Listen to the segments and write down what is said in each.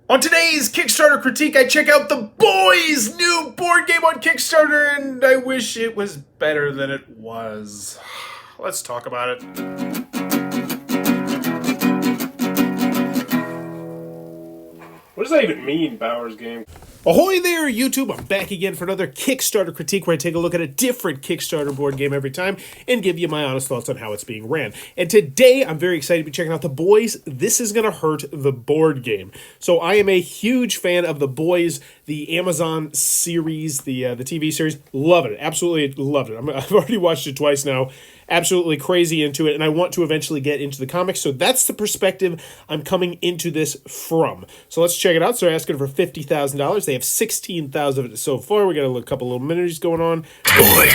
On today's Kickstarter critique, I check out The Boys' new board game on Kickstarter, and I wish it was better than it was. Let's talk about it. What does that even mean, Bauer's game? Ahoy there, YouTube! I'm back again for another Kickstarter critique where I take a look at a different Kickstarter board game every time and give you my honest thoughts on how it's being ran. And today, I'm very excited to be checking out The Boys. This is gonna hurt the board game. So I am a huge fan of The Boys, the Amazon series, the TV series. Love it. Absolutely loved it. I've already watched it twice now. Absolutely crazy into it, and I want to eventually get into the comics, so that's the perspective I'm coming into this from. So let's check it out. So they're asking for $50,000. They have 16,000 of it so far. We got a couple little minis going on. Boy,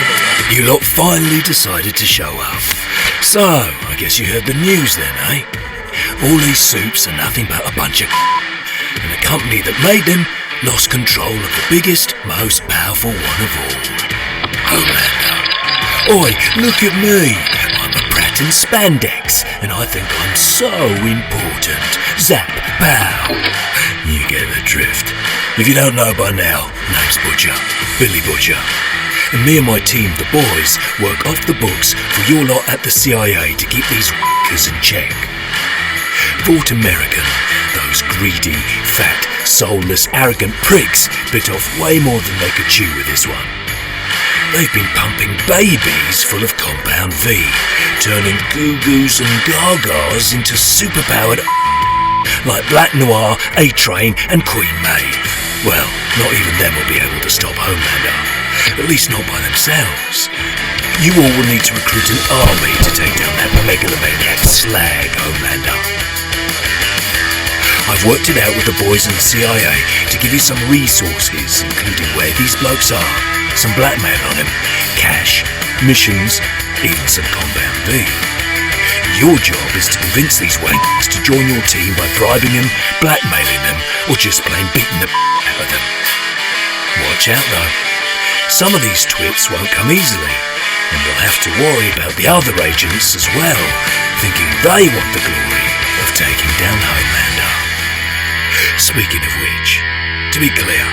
you lot finally decided to show up. So, I guess you heard the news then, eh? All these Supes are nothing but a bunch of and the company that made them lost control of the biggest, most powerful one of all. Homelander. Oi, look at me. I'm a brat in spandex, and I think I'm so important. Zap, pow. You get the drift. If you don't know by now, name's Butcher, Billy Butcher. And me and my team, the boys, work off the books for your lot at the CIA to keep these w***ers in check. Fort American, those greedy, fat, soulless, arrogant pricks bit off way more than they could chew with this one. They've been pumping babies full of Compound V, turning goo-goos and gagas into superpowered like Black Noir, A-Train and Queen Maeve. Well, not even them will be able to stop Homelander, at least not by themselves. You all will need to recruit an army to take down that megalomaniac slag Homelander. I've worked it out with the boys in the CIA to give you some resources, including where these blokes are, some blackmail on him, cash, missions, even some Compound V. Your job is to convince these wankers to join your team by bribing them, blackmailing them, or just plain beating the out of them. Watch out though. Some of these twits won't come easily, and you'll have to worry about the other agents as well, thinking they want the glory of taking down Homelander. Speaking of which, to be clear,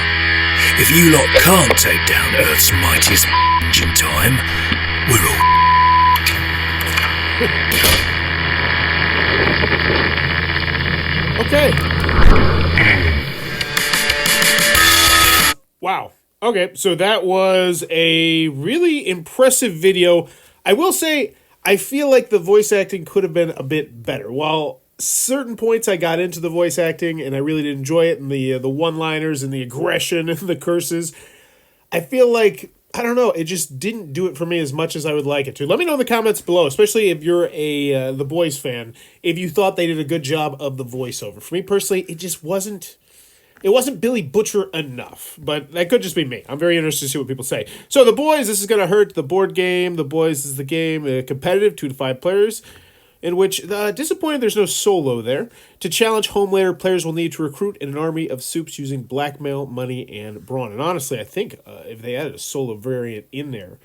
if you lot can't take down Earth's mightiest in time, we're all okay. Wow. Okay, so that was a really impressive video. I will say, I feel like the voice acting could have been a bit better. While certain points I got into the voice acting and I really did enjoy it, and the one-liners and the aggression and the curses, I feel like, I don't know, it just didn't do it for me as much as I would like it to. Let me know in the comments below, especially if you're a The Boys fan, if you thought they did a good job of the voiceover. For me personally, it just wasn't Billy Butcher enough, but that could just be me. I'm very interested to see what people say. So The Boys, this is going to hurt the board game. The Boys is the game, competitive, 2 to 5 players, in which, disappointed there's no solo there. To challenge Homelander, players will need to recruit an army of Supes using blackmail, money, and brawn. And honestly, I think if they added a solo variant in there,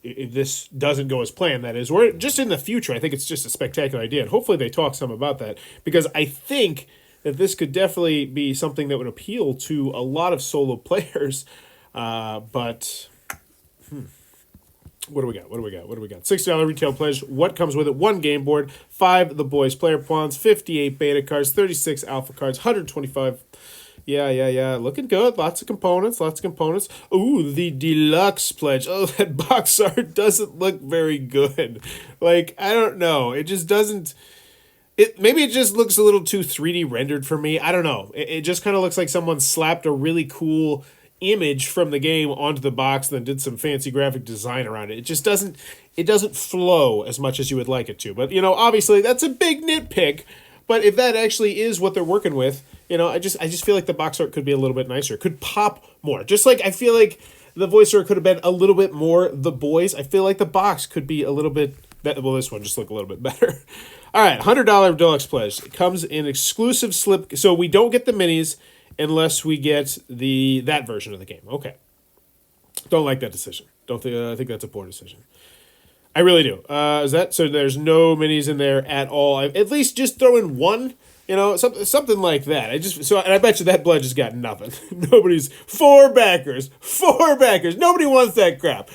if this doesn't go as planned, that is, or just in the future, I think it's just a spectacular idea. And hopefully they talk some about that, because I think that this could definitely be something that would appeal to a lot of solo players. But what do we got? $60 retail pledge. What comes with it? 1 game board, 5 The Boys player pawns, 58 beta cards, 36 alpha cards, 125. Yeah. Looking good. Lots of components. Ooh, the deluxe pledge. Oh, that box art doesn't look very good. Like, I don't know. It just doesn't. Maybe it just looks a little too 3D rendered for me. I don't know. It just kind of looks like someone slapped a really cool image from the game onto the box and then did some fancy graphic design around it. It just doesn't flow as much as you would like it to. But, obviously that's a big nitpick. But if that actually is what they're working with, I just feel like the box art could be a little bit nicer. Could pop more. Just like I feel like the voiceover could have been a little bit more The Boys. I feel like the box could be a little bit better. Well, this one just look a little bit better. All right, $100 deluxe pledge. It comes in exclusive slip, so we don't get the minis unless we get that version of the game. Okay. Don't like that decision. I think that's a poor decision. I really do. So there's no minis in there at all. At least just throw in one Something like that. And I bet you that blood just got nothing. Nobody's four backers. Nobody wants that crap.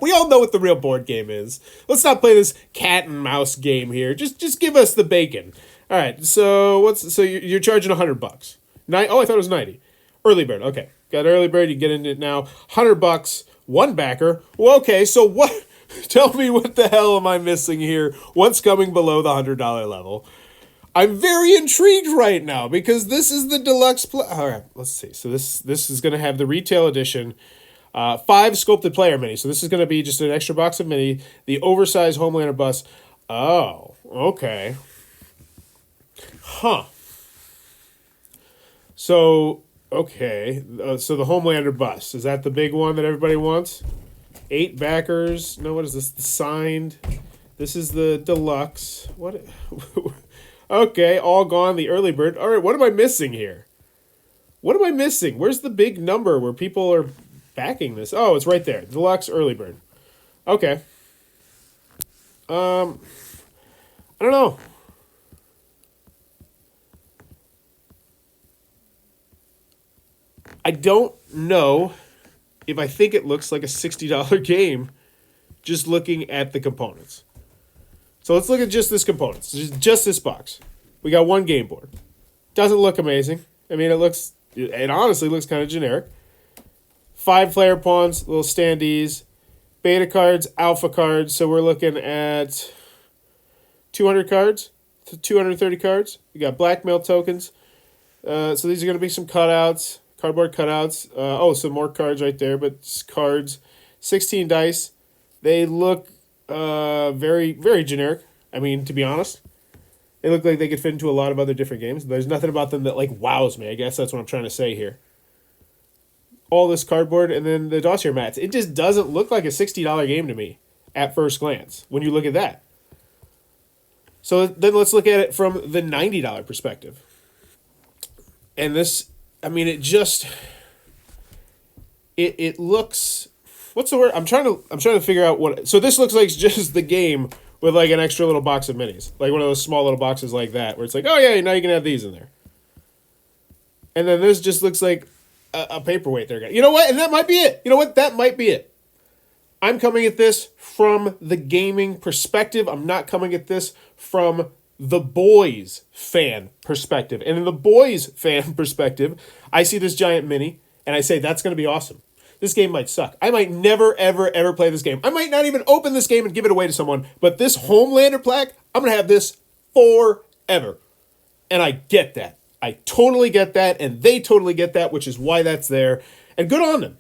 We all know what the real board game is. Let's not play this cat and mouse game here. Just give us the bacon. All right. So you're charging $100. I thought it was 90. Early bird. Okay, got early bird. You get into it now. $100. One backer. Well, okay. So what? Tell me what the hell am I missing here? What's coming below the $100 level? I'm very intrigued right now because this is the deluxe. All right, let's see. So this is going to have the retail edition, 5 sculpted player mini. So this is going to be just an extra box of mini. The oversized Homelander bus. Oh, okay. Huh. So okay. So the Homelander bus, is that the big one that everybody wants? 8 backers. No, what is this? The signed. This is the deluxe. What? Okay, all gone, the early bird. All right, what am I missing here? Where's the big number where people are backing this? Oh, it's right there. Deluxe early bird. Okay. I don't know. I don't know if I think it looks like a $60 game just looking at the components. So let's look at just this components, just this box. We got 1 game board. Doesn't look amazing. I mean, it honestly looks kind of generic. 5 player pawns, little standees, beta cards, alpha cards. So we're looking at 200 cards, 230 cards. We got blackmail tokens. So these are going to be some cutouts, cardboard cutouts. Some more cards right there, but cards. 16 dice. They look very, very generic. I mean, to be honest, they look like they could fit into a lot of other different games. There's nothing about them that like wows me. I guess that's what I'm trying to say here. All this cardboard and then the dossier mats. It just doesn't look like a $60 game to me at first glance when you look at that. So then let's look at it from the $90 perspective. And this, I mean, it looks. What's the word? I'm trying to figure out what. So this looks like just the game with like an extra little box of minis, like one of those small little boxes like that, where it's like, oh yeah, now you can have these in there. And then this just looks like a paperweight there. You know what? And that might be it. That might be it. I'm coming at this from the gaming perspective. I'm not coming at this from the boys fan perspective. And in the boys fan perspective, I see this giant mini and I say that's going to be awesome. This game might suck. I might never, ever, ever play this game. I might not even open this game and give it away to someone. But this Homelander plaque, I'm going to have this forever. And I get that. I totally get that. And they totally get that, which is why that's there. And good on them.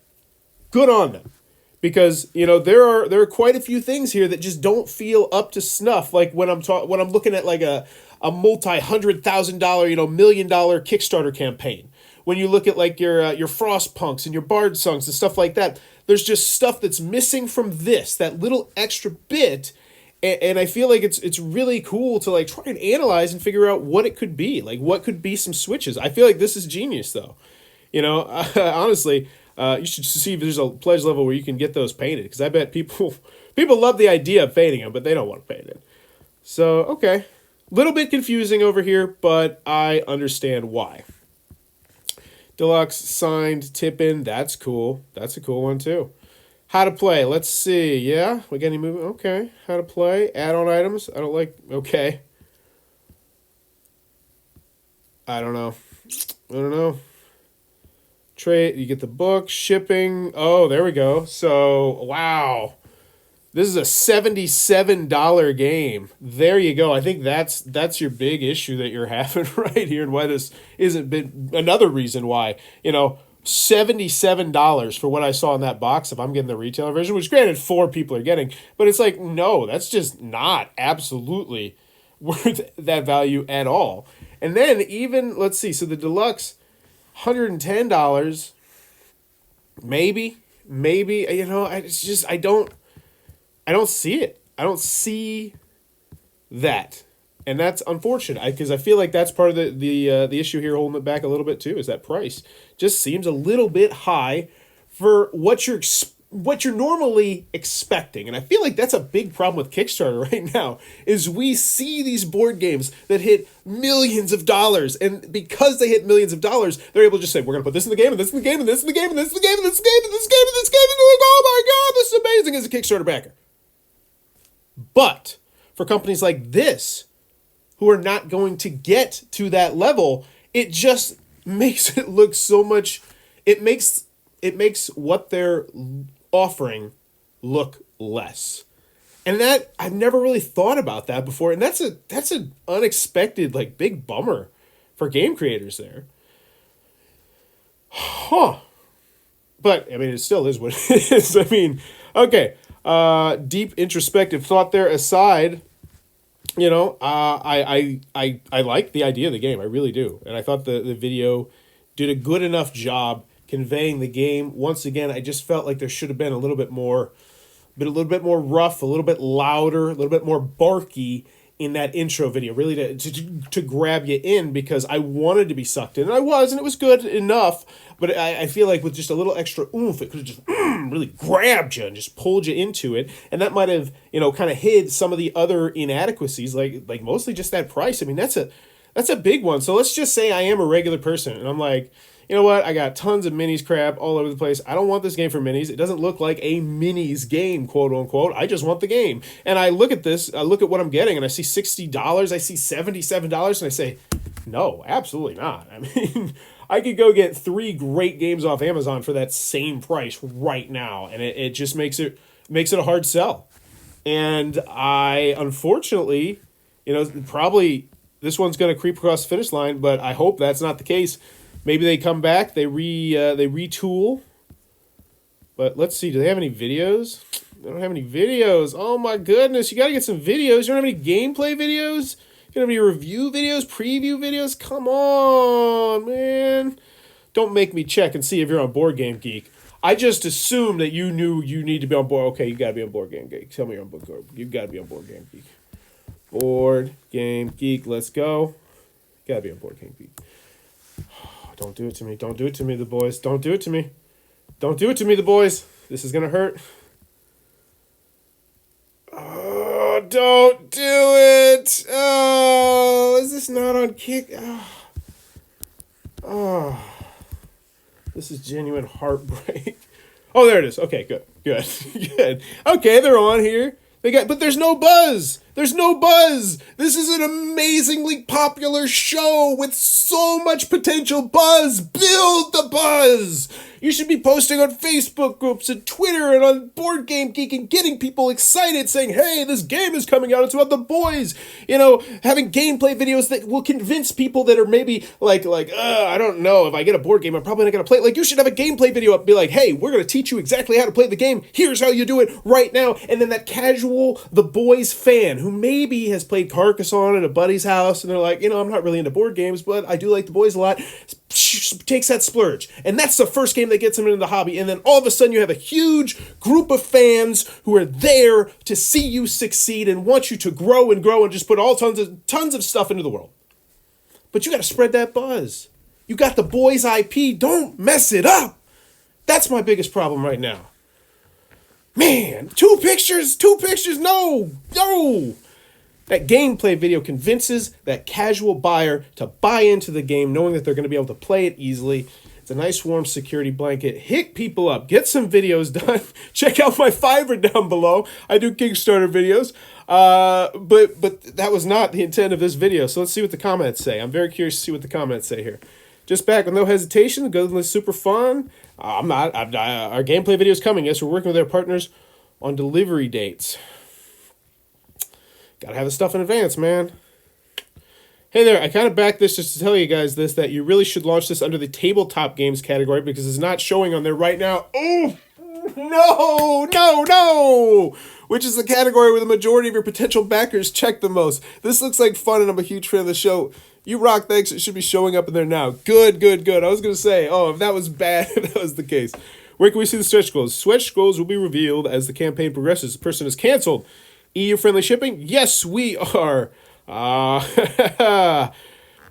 Because, there are quite a few things here that just don't feel up to snuff. Like when I'm looking at like a multi-$100,000, $1 million Kickstarter campaign. When you look at like your Frostpunks and your Bard Songs and stuff like that, there's just stuff that's missing from this, that little extra bit, and I feel like it's really cool to like try and analyze and figure out what it could be, like what could be some switches. I feel like this is genius though, honestly, you should see if there's a pledge level where you can get those painted, because I bet people love the idea of painting them, but they don't want to paint it. So okay, little bit confusing over here, but I understand why. Deluxe signed tip-in. That's cool. That's a cool one too. How to play. Let's see. Yeah, we got any movement? Okay. How to play. Add-on items. I don't like. Okay. I don't know. Trade. You get the book. Shipping. Oh, there we go. So, wow. This is a $77 game. There you go. I think that's your big issue that you're having right here, and why this isn't been another reason why, $77 for what I saw in that box if I'm getting the retailer version, which granted 4 people are getting, but it's like, no, that's just not absolutely worth that value at all. And then even, let's see, so the deluxe, $110, maybe, I don't see it. I don't see that. And that's unfortunate, because I feel like that's part of the issue here holding it back a little bit too, is that price just seems a little bit high for what you're what you're normally expecting. And I feel like that's a big problem with Kickstarter right now, is we see these board games that hit millions of dollars. And because they hit millions of dollars, they're able to just say, we're going to put this in the game, and this in the game, and this in the game, and this in the game, and this in the game, and this game, and this game, and like, oh my God, this is amazing as a Kickstarter backer. But for companies like this, who are not going to get to that level, it just makes it look so much, it makes what they're offering look less. And that, I've never really thought about that before, and that's an unexpected, like, big bummer for game creators there. Huh. But I mean, it still is what it is. I mean, okay, deep introspective thought there aside, you know, I like the idea of the game. I really do. And I thought the video did a good enough job conveying the game. Once again, I just felt like there should have been a little bit more rough, a little bit louder, a little bit more barky in that intro video, really to grab you in, because I wanted to be sucked in, and I was, and it was good enough, but I feel like with just a little extra oomph, it could have just really grabbed you and just pulled you into it, and that might have, you know, kind of hid some of the other inadequacies, like mostly just that price. I mean, that's a big one. So let's just say I am a regular person, and I'm like, you know what? I got tons of minis crap all over the place. I don't want this game for minis. It doesn't look like a minis game, quote unquote. I just want the game. And I look at this, I look at what I'm getting, and I see $60, I see $77, and I say, no, absolutely not. I mean, I could go get 3 great games off Amazon for that same price right now, and it just makes it a hard sell. And I, unfortunately, you know, probably this one's going to creep across the finish line, but I hope that's not the case. Maybe they come back, they retool. But let's see, do they have any videos? They don't have any videos. Oh my goodness, you gotta get some videos. You don't have any gameplay videos? You don't have any review videos, preview videos? Come on, man. Don't make me check and see if you're on Board Game Geek. I just assumed that you knew you need to be on board. Okay, you gotta be on Board Game Geek. Tell me you're on Board Game Geek. You gotta be on Board Game Geek. Board Game Geek, let's go. Gotta be on Board Game Geek. Don't do it to me. Don't do it to me, the boys. Don't do it to me. Don't do it to me, the boys. This is going to hurt. Oh, don't do it. Oh, is this not on Kick? Oh. This is genuine heartbreak. Oh, there it is. Okay, good. Good. Good. Okay, they're on here. But there's no buzz. There's no buzz. This is an amazingly popular show with so much potential buzz. Build the buzz. You should be posting on Facebook groups and Twitter and on Board Game Geek and getting people excited, saying, hey, this game is coming out. It's about the boys. You know, having gameplay videos that will convince people that are maybe like, I don't know, if I get a board game, I'm probably not going to play it. Like, you should have a gameplay video up and be like, hey, we're going to teach you exactly how to play the game. Here's how you do it right now. And then that casual, the boys fan who maybe has played Carcassonne at a buddy's house, and they're like, you know, I'm not really into board games, but I do like the boys a lot, takes that splurge. And that's the first game that gets them into the hobby. And then all of a sudden you have a huge group of fans who are there to see you succeed and want you to grow and just put all tons of stuff into the world. But you got to spread that buzz. You got the boys IP. Don't mess it up. That's my biggest problem right now. Man, two pictures, no. That gameplay video convinces that casual buyer to buy into the game, knowing that they're going to be able to play it easily. It's a nice warm security blanket. Hit people up. Get some videos done. Check out my Fiverr down below. I do Kickstarter videos. But that was not the intent of this video. So let's see what the comments say. I'm very curious to see what the comments say here. Just back with no hesitation. Good and super fun. Our gameplay video is coming. Yes, we're working with our partners on delivery dates. Gotta have the stuff in advance, man. Hey there, I kind of backed this just to tell you guys this, that you really should launch this under the tabletop games category because it's not showing on there right now. Oh, no! Which is the category where the majority of your potential backers check the most. This looks like fun and I'm a huge fan of the show. You rock, thanks. It should be showing up in there now. Good. I was going to say, if that was bad, if that was the case. Where can we see the stretch goals? Stretch goals will be revealed as the campaign progresses. The person is canceled. EU-friendly shipping? Yes, we are. Well,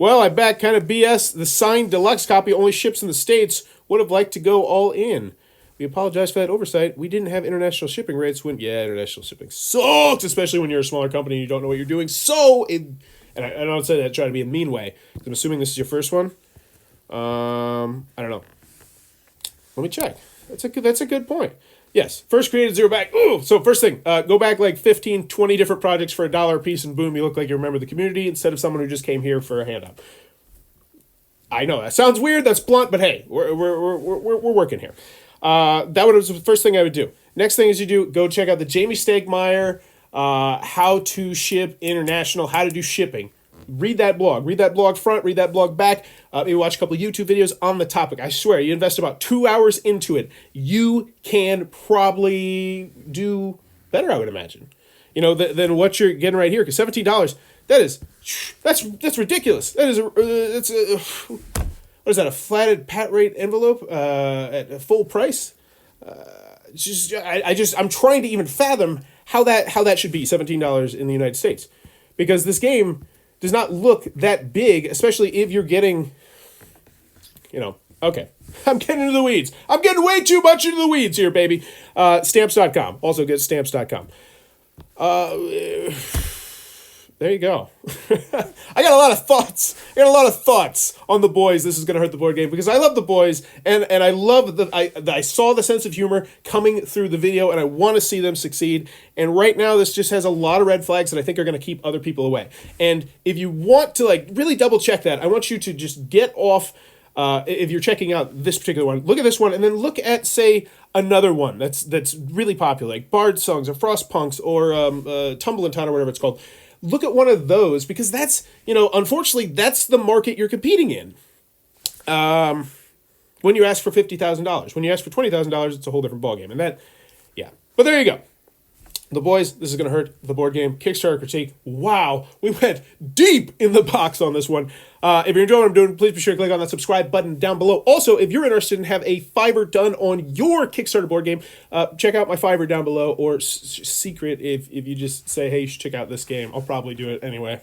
I back kind of BS. The signed deluxe copy only ships in the States. Would have liked to go all in. We apologize for that oversight. We didn't have international shipping rates when, international shipping sucks, especially when you're a smaller company and you don't know what you're doing. And I don't say that trying to be a mean way. I'm assuming this is your first one. I don't know. Let me check. That's a good point. Yes, first created, zero back. Ooh, so first thing, go back like 15, 20 different projects for $1 a piece, and boom, you look like you remember the community instead of someone who just came here for a handout. I know that sounds weird, that's blunt, but hey, we're working here. That was the first thing I would do. Next thing is you do, go check out the Jamie Stegmaier, how to ship international, how to do shipping. Read that blog. Read that blog front, read that blog back. Maybe watch a couple of YouTube videos on the topic. I swear, you invest about 2 hours into it, you can probably do better, I would imagine. Than what you're getting right here. Because $17, that's ridiculous. That is what is that? A flatted pat rate envelope at full price? I'm trying to even fathom how that should be $17 in the United States, because this game does not look that big, especially if you're getting, okay. I'm getting into the weeds. I'm getting way too much into the weeds here, baby. Stamps.com. Also get stamps.com. There you go. I got a lot of thoughts on The Boys. This is going to hurt the board game, because I love The Boys, and I love I saw the sense of humor coming through the video, and I want to see them succeed. And right now, this just has a lot of red flags that I think are going to keep other people away. And if you want to really double check that, I want you to just get off. If you're checking out this particular one, look at this one, and then look at, say, another one that's really popular, like Bard Songs or Frost Punks or Tumblin' Town or whatever it's called. Look at one of those, because that's, unfortunately, that's the market you're competing in. When you ask for $50,000. When you ask for $20,000, it's a whole different ballgame. And that, yeah. But there you go. The Boys, this is going to hurt the board game. Kickstarter critique. Wow, we went deep in the box on this one. If you're enjoying what I'm doing, please be sure to click on that subscribe button down below. Also, if you're interested in have a Fiverr done on your Kickstarter board game, check out my Fiverr down below, or secret if you just say, hey, you should check out this game. I'll probably do it anyway.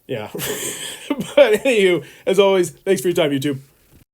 Yeah. But anywho, as always, thanks for your time, YouTube.